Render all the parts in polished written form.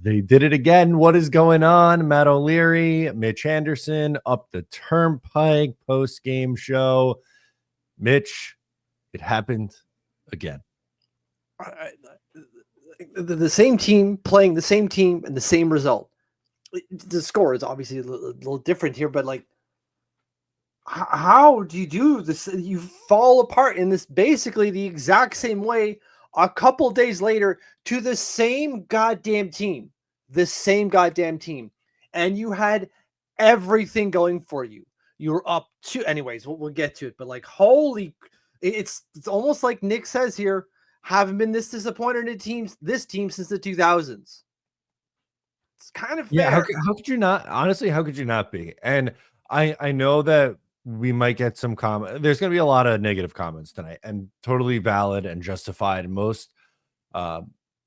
They did it again. What is going on? Matt O'Leary, Mitch Anderson, up the Turnpike post-game show. Mitch, it happened again. The same team playing the same team and the same result. The score is obviously a little different here, but like, how do you do this? You fall apart in this basically the exact same way a couple days later to the same goddamn team, and you had everything going for you. You were up to, anyways. We'll get to it, but like, holy, it's almost like Nick says here. Haven't been this disappointed in this team since the 2000s. It's kind of fair. Yeah, how could you not? Honestly, how could you not be? And I know that we might get some comment. There's going to be a lot of negative comments tonight, and totally valid and justified. Most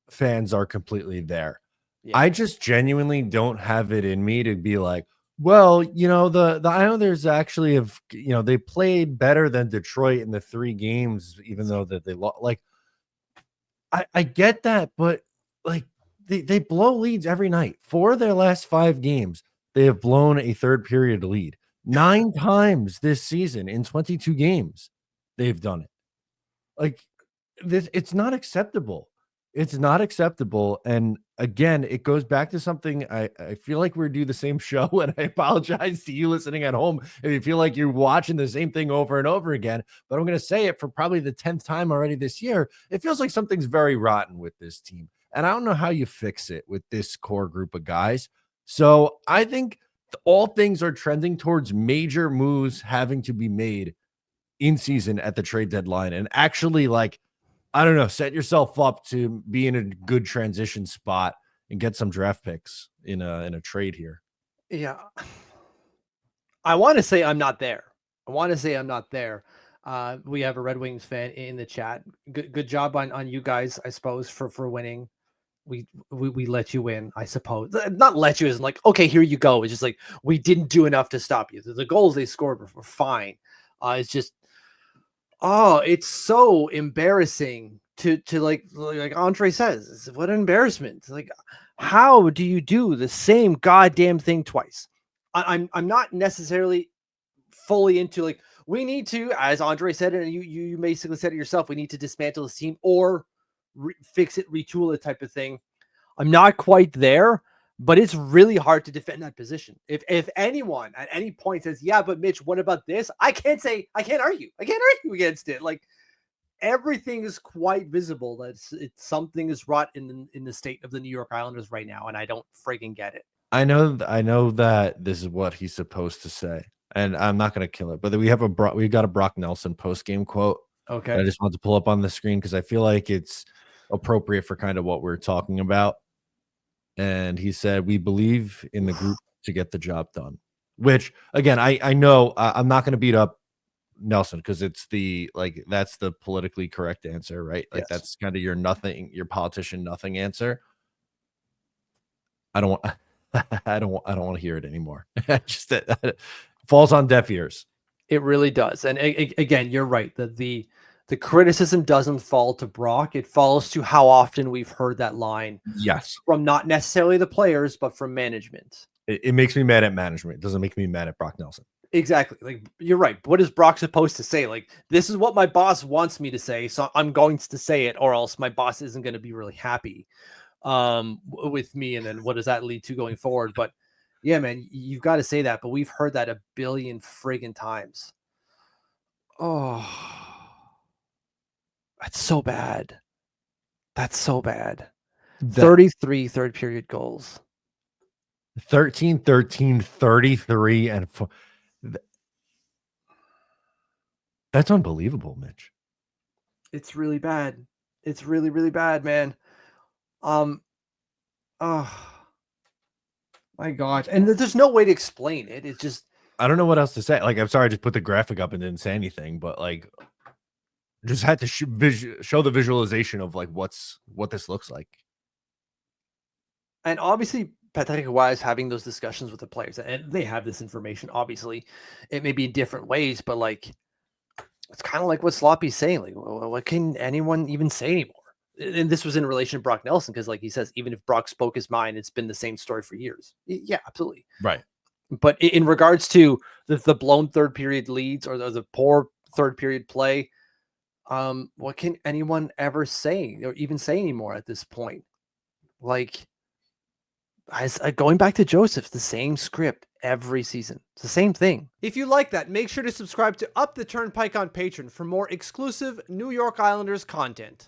fans are completely there. Yeah. I just genuinely don't have it in me to be like, well, the Islanders actually have, they played better than Detroit in the 3 games, even though that they lost. Like, I get that, but like they blow leads every night. 4 of their last 5 games, they have blown a third period lead. 9 times this season in 22 games, they've done it. Like, it's not acceptable. It's not acceptable. And again, it goes back to something I feel like we do the same show, and I apologize to you listening at home if you feel like you're watching the same thing over and over again. But I'm going to say it for probably the 10th time already this year. It feels like something's very rotten with this team. And I don't know how you fix it with this core group of guys. So I think all things are trending towards major moves having to be made in season at the trade deadline, and actually, like, I don't know, set yourself up to be in a good transition spot and get some draft picks in a trade here. Yeah. I want to say I'm not there. We have a Red Wings fan in the chat. Good job on you guys, I suppose, for winning. We let you win, I suppose. Not let you isn't like, okay, here you go. It's just like, we didn't do enough to stop you. The goals they scored were fine. It's just, it's so embarrassing to like Andre says. What an embarrassment. Like, how do you do the same goddamn thing twice? I'm not necessarily fully into like, we need to, as Andre said, and you basically said it yourself, we need to dismantle this team or fix it, retool it type of thing. I'm not quite there, but it's really hard to defend that position. If anyone at any point says, yeah, but Mitch, what about this? I can't argue against it. Like, everything is quite visible that it's something is rot in the state of the New York Islanders right now, and I don't freaking get it. I know that this is what he's supposed to say, and I'm not going to kill it. But we got a Brock Nelson post game quote. Okay, I just want to pull up on the screen because I feel like it's appropriate for kind of what we're talking about. And he said, "We believe in the group to get the job done." Which, again, I know I'm not going to beat up Nelson because that's the politically correct answer, right? Like, yes. That's kind of your politician nothing answer. I don't want. I don't want to hear it anymore. Just it falls on deaf ears. It really does. And again, you're right that the criticism doesn't fall to Brock. It falls to how often we've heard that line. Yes. From not necessarily the players, but from management. It makes me mad at management. It doesn't make me mad at Brock Nelson. Exactly. Like, you're right. What is Brock supposed to say? Like, this is what my boss wants me to say, so I'm going to say it, or else my boss isn't going to be really happy with me. And then what does that lead to going forward? But yeah, man, you've got to say that. But we've heard that a billion friggin' times. Oh, that's so bad. 33 third period goals. 13, 33, and 4. That's unbelievable, Mitch. It's really bad. It's really, really bad, man. Oh my gosh. And there's no way to explain it. It's just, I don't know what else to say. Like, I'm sorry I just put the graphic up and didn't say anything, but like, just had to show the visualization of like what this looks like. And obviously, Patrick Roy is having those discussions with the players, and they have this information. Obviously, it may be in different ways, but like, it's kind of like what Sloppy's saying. Like, what can anyone even say anymore? and this was in relation to Brock Nelson, because like he says, even if Brock spoke his mind, it's been the same story for years. Yeah, absolutely. Right. But in regards to the blown third period leads or the poor third period play, what can anyone ever say or even say anymore at this point? Like, going back to Joseph, the same script every season. It's the same thing. If you like that, make sure to subscribe to Up the Turnpike on Patreon for more exclusive New York Islanders content.